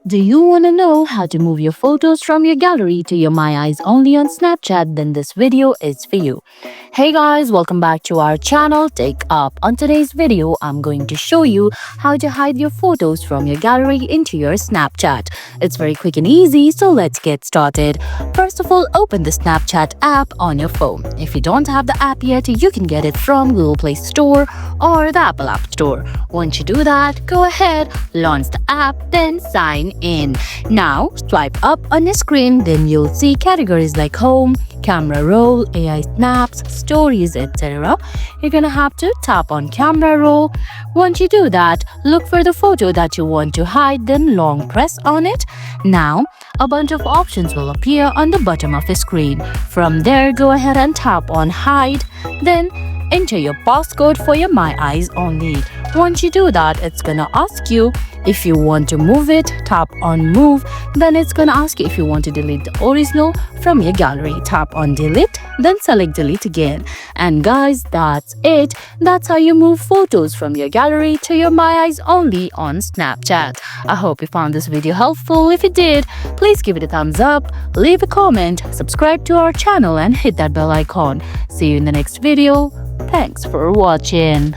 Do you want to know how to move your photos from your gallery to your My Eyes only on Snapchat? Then this video is for you. Hey guys, welcome back to our channel TechUp. On today's video, I'm going to show you how to hide your photos from your gallery into your Snapchat. It's very quick and easy, so let's get started. First of all, open the Snapchat app on your phone. If you don't have the app yet, you can get it from Google Play Store or the Apple App Store. Once you do that, go ahead, launch the app, then sign in. Now, swipe up on your screen, then you'll see categories like Home, Camera Roll, AI Snaps, Stories, etc. You're gonna have to tap on Camera Roll. Once you do that, look for the photo that you want to hide, then long press on it. Now, a bunch of options will appear on the bottom of the screen. From there, go ahead and tap on Hide, then enter your passcode for your My Eyes only. Once you do that, it's gonna ask you if you want to move it. Tap on Move, then it's gonna ask you if you want to delete the original from your gallery. Tap on Delete, then select Delete again. And guys, that's it. That's how you move photos from your gallery to your My Eyes only on Snapchat. I hope you found this video helpful. If you did, please give it a thumbs up, leave a comment, subscribe to our channel and hit that bell icon. See you in the next video. Thanks for watching.